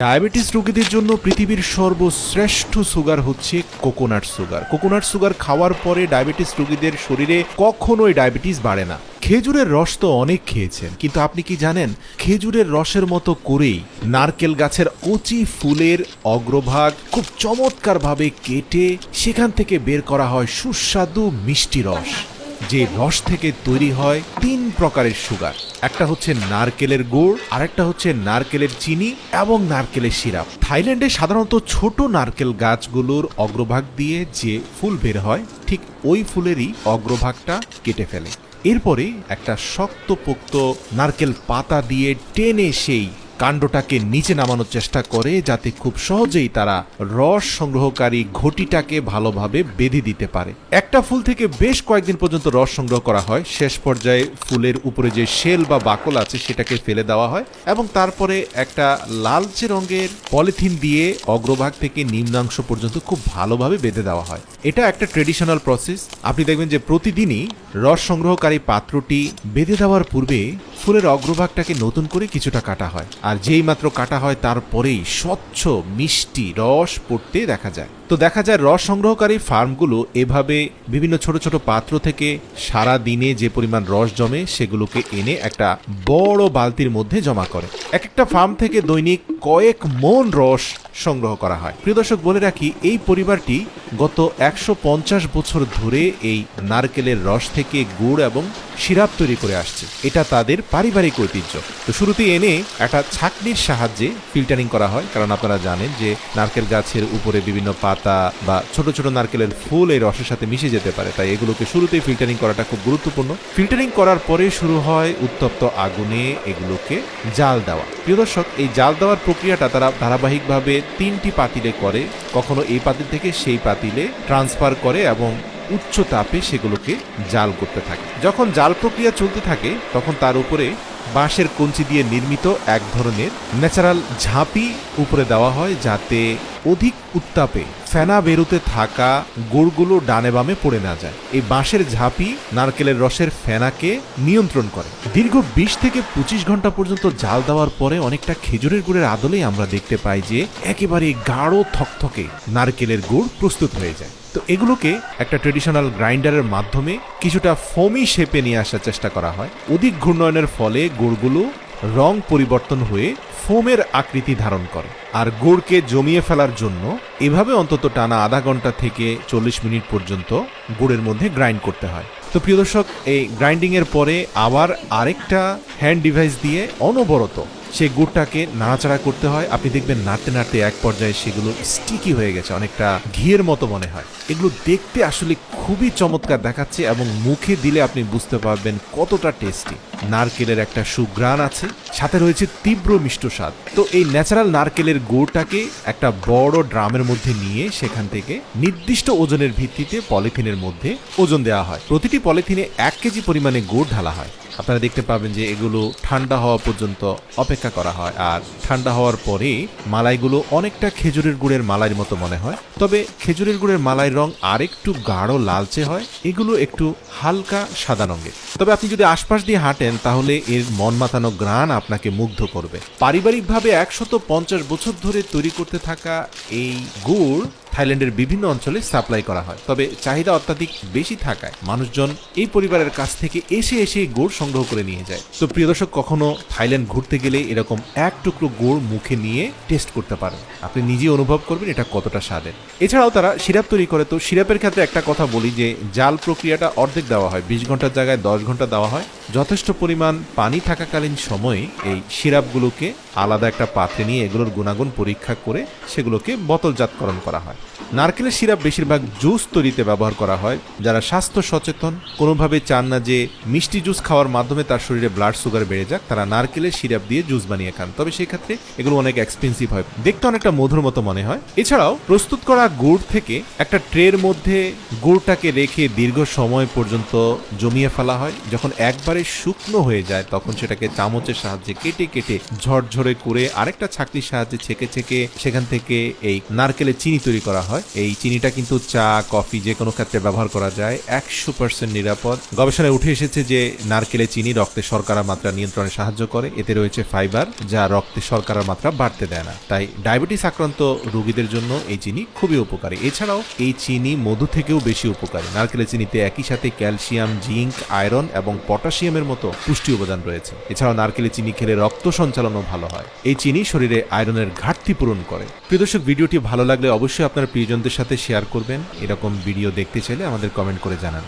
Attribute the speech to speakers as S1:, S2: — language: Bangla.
S1: ডায়াবেটিস রোগীদের জন্য পৃথিবীর সর্বশ্রেষ্ঠ সুগার হচ্ছে কোকোনাট সুগার। কোকোনাট সুগার খাওয়ার পরে ডায়াবেটিস রোগীদের শরীরে কখনোই ডায়াবেটিস বাড়ে না। খেজুরের রস তো অনেক খেয়েছেন, কিন্তু আপনি কি জানেন খেজুরের রসের মতো করেই নারকেল গাছের কচি ফুলের অগ্রভাগ খুব চমৎকারভাবে কেটে সেখান থেকে বের করা হয় সুস্বাদু মিষ্টি রস, যে রস থেকে তৈরি হয় 3 প্রকারের সুগার। একটা হচ্ছে নারকেলের গুড়, আরেকটা হচ্ছে নারকেলের চিনি এবং নারকেলের সিরাপ। থাইল্যান্ডে সাধারণত ছোট নারকেল গাছগুলোর অগ্রভাগ দিয়ে যে ফুল বের হয়, ঠিক ওই ফুলেরই অগ্রভাগটা কেটে ফেলে। এরপরে একটা শক্তপোক্ত নারকেল পাতা দিয়ে টেনে সেই কাণ্ডটাকে নিচে নামানোর চেষ্টা করে, যাতে খুব সহজেই তারা রস সংগ্রহকারী ঘটিটাকে ভালোভাবে বেঁধে দিতে পারে। একটা ফুল থেকে বেশ কয়েকদিন পর্যন্ত রস সংগ্রহ করা হয়। শেষ পর্যায়ে ফুলের উপরে যে শেল বা বাকল আছে সেটাকে ফেলে দেওয়া হয় এবং তারপরে একটা লালচে রঙের পলিথিন দিয়ে অগ্রভাগ থেকে নিম্নাংশ পর্যন্ত খুব ভালোভাবে বেঁধে দেওয়া হয়। এটা একটা ট্রেডিশনাল প্রসেস। আপনি দেখবেন যে প্রতিদিনই রস সংগ্রহকারী পাত্রটি বেঁধে দেওয়ার পূর্বে ফুলের অগ্রভাগটাকে নতুন করে কিছুটা কাটা হয়, আর যেই মাত্র কাটা হয় তারপরেই স্বচ্ছ মিষ্টি রস পড়তে দেখা যায়। তো দেখা যায় রস সংগ্রহকারী ফার্মগুলো এভাবে বিভিন্ন ছোট ছোট পাত্র থেকে সারা দিনে যে পরিমাণ রস জমে সেগুলোকে এনে একটা বড় বালতির মধ্যে জমা করে। এক একটা ফার্ম থেকে দৈনিক কয়েক মন রস সংগ্রহ করা হয়। প্রিয় দর্শক, বলে রাখি এই পরিবারটি গত 150 বছর ধরে এই নারকেলের রস থেকে গুড় এবং সিরাপ তৈরি করে আসছে। এটা তাদের পারিবারিক ঐতিহ্য। তো শুরুতেই এনে একটা ছাঁকনির সাহায্যে ফিল্টারিং করা হয়, কারণ আপনারা জানেন যে নারকেল গাছের উপরে বিভিন্ন পাতা বা ছোট ছোট নারকেলের ফুল এই রসের সাথে মিশে যেতে পারে, তাই এগুলোকে শুরুতেই ফিল্টারিং করাটা খুব গুরুত্বপূর্ণ। ফিল্টারিং করার পরে শুরু হয় উত্তপ্ত আগুনে এগুলোকে জাল দেওয়া। প্রিয় দর্শক, এই জাল দেওয়ার প্রক্রিয়াটা তারা ধারাবাহিকভাবে 3টি পাতিলে করে, কখনো এই পাতিল থেকে সেই পাতিলে ট্রান্সফার করে এবং উচ্চ তাপে সেগুলোকে জাল করতে থাকে। যখন জাল প্রক্রিয়া চলতে থাকে তখন তার উপরে বাঁশের কঞ্চি দিয়ে নির্মিত এক ধরনের ন্যাচারাল ঝাঁপি উপরে দেওয়া হয়, যাতে অধিক উত্তাপে ফেনা বেরোতে থাকা গুড়গুলো ডানে বামে পড়ে না যায়। এই বাঁশের ঝাঁপি নারকেলের রসের ফেনাকে নিয়ন্ত্রণ করে। দীর্ঘ 20 থেকে 25 ঘন্টা পর্যন্ত জাল দেওয়ার পরে অনেকটা খেজুরের গুড়ের আদলেই আমরা দেখতে পাই যে একেবারে গাঢ় থকথকে নারকেলের গুড় প্রস্তুত হয়ে যায়। তো এগুলোকে একটা ট্রেডিশনাল গ্রাইন্ডারের মাধ্যমে কিছুটা ফোমি শেপে নিয়ে আসার চেষ্টা করা হয়। অধিক ঘূর্ণয়নের ফলে গুড়গুলো রং পরিবর্তন হয়ে ফোমের আকৃতি ধারণ করে, আর গুড়কে জমিয়ে ফেলার জন্য এভাবে অন্তত টানা আধা ঘন্টা থেকে 40 মিনিট পর্যন্ত গুড়ের মধ্যে গ্রাইন্ড করতে হয়। তো প্রিয় দর্শক, এই গ্রাইন্ডিং এর পরে আবার আরেকটা হ্যান্ড ডিভাইস দিয়ে অনবরত সেই গুড়টাকে নাড়াচাড়া করতে হয়। আপনি দেখবেন নাড়তে নাড়তে এক পর্যায়ে সেগুলো স্টিকি হয়ে গেছে, অনেকটা ঘিয়ের মতো মনে হয়। এগুলো দেখতে আসলে খুবই চমৎকার দেখাচ্ছে এবং মুখে দিলে আপনি বুঝতে পারবেন কতটা টেস্টি। নারকেলের একটা সুঘ্রাণ আছে, সাথে রয়েছে তীব্র মিষ্ট স্বাদ। তো এই ন্যাচারাল নারকেলের গুড়টাকে একটা বড় ড্রামের মধ্যে নিয়ে সেখান থেকে নির্দিষ্ট ওজনের ভিত্তিতে পলিথিনের মধ্যে ওজন দেওয়া হয়। প্রতিটি পলিথিনে 1 কেজি পরিমাণে গুড় ঢালা হয়। আপনারা দেখতে পাবেন যে এগুলো ঠান্ডা হওয়া পর্যন্ত অপেক্ষা করা হয়, আর ঠান্ডা হওয়ার পরে মালাইগুলো অনেকটা খেজুরের গুড়ের মালাইয়ের মতো মনে হয়, তবে খেজুরের গুড়ের মালাইয়ের রং আরেকটু গাঢ় লালচে হয়, এগুলো একটু হালকা সাদা রঙের। তবে আপনি যদি আশপাশ দিয়ে হাঁটেন তাহলে এর মন মাতানো ঘ্রাণ আপনাকে মুগ্ধ করবে। পারিবারিকভাবে 150 বছর ধরে তৈরি করতে থাকা এই গুড় থাইল্যান্ডের বিভিন্ন অঞ্চলে সাপ্লাই করা হয়, তবে চাহিদা অত্যাধিক বেশি থাকায় মানুষজন এই পরিবারের কাছ থেকে এসে এসে গুড় সংগ্রহ করে নিয়ে যায়। তো প্রিয় দর্শক, কখনো থাইল্যান্ড ঘুরতে গেলে এরকম এক টুকরো গুড় মুখে নিয়ে টেস্ট করতে পারেন, আপনি নিজেই অনুভব করবেন এটা কতটা স্বাদের। এছাড়াও তারা সিরাপ তৈরি করে। তো সিরাপের ক্ষেত্রে একটা কথা বলি যে জাল প্রক্রিয়াটা অর্ধেক দেওয়া হয়, 20 ঘন্টার জায়গায় 10 ঘন্টা দেওয়া হয়। যথেষ্ট পরিমাণ পানি থাকাকালীন সময়ে এই সিরাপগুলোকে আলাদা একটা পাত্রে নিয়ে এগুলোর গুণাগুণ পরীক্ষা করে সেগুলোকে বোতলজাতকরণ করা হয়। নারকেলের সিরাপ বেশিরভাগ জুস তৈরিতে ব্যবহার করা হয়। যারা স্বাস্থ্য সচেতন, কোনোভাবে চান না যে মিষ্টি জুস খাওয়ার মাধ্যমে তার শরীরে ব্লাড সুগার বেড়ে যাক, তারা নারকেলের সিরাপ দিয়ে জুস বানিয়ে খান, তবে সেই ক্ষেত্রে এগুলো অনেক এক্সপেন্সিভ হয়, দেখতে অনেকটা মধুর মতো মনে হয়। এছাড়াও প্রস্তুত করা গুড় থেকে একটা ট্রের মধ্যে গুড়টাকে রেখে দীর্ঘ সময় পর্যন্ত জমিয়ে ফেলা হয়। যখন একবারে শুকনো হয়ে যায় তখন সেটাকে চামচের সাহায্যে কেটে ঝরঝরে করে আরেকটা ছাঁকনির সাহায্যে ছেঁকে সেখান থেকে এই নারকেলের চিনি তৈরি করা করা হয়। এই চিনিটা কিন্তু চা, কফি যে কোনো ক্ষেত্রে ব্যবহার করা যায়, 100% নিরাপদ। গবেষণায় উঠে এসেছে যে নারকেলের চিনি রক্তে শর্করার মাত্রা নিয়ন্ত্রণে সাহায্য করে। এতে রয়েছে ফাইবার, যা রক্তে শর্করার মাত্রা বাড়তে দেয় না। তাই ডায়াবেটিস আক্রান্ত রোগীদের জন্য এই চিনি খুবই উপকারী। এছাড়াও এই চিনি মধু থেকেও বেশি উপকারী। নারকেলের চিনিতে একই সাথে ক্যালসিয়াম, জিঙ্ক, আয়রন এবং পটাশিয়ামের মতো পুষ্টি উপাদান রয়েছে। এছাড়াও নারকেলের চিনি খেলে রক্ত সঞ্চালনও ভালো হয়। এই চিনি শরীরে আয়রনের ঘাটতি পূরণ করে। প্রিয় দর্শক, ভিডিওটি ভালো লাগলে অবশ্যই আপনার প্রিয়জনদের সাথে শেয়ার করবেন। এরকম ভিডিও দেখতে চাইলে আমাদের কমেন্ট করে জানান।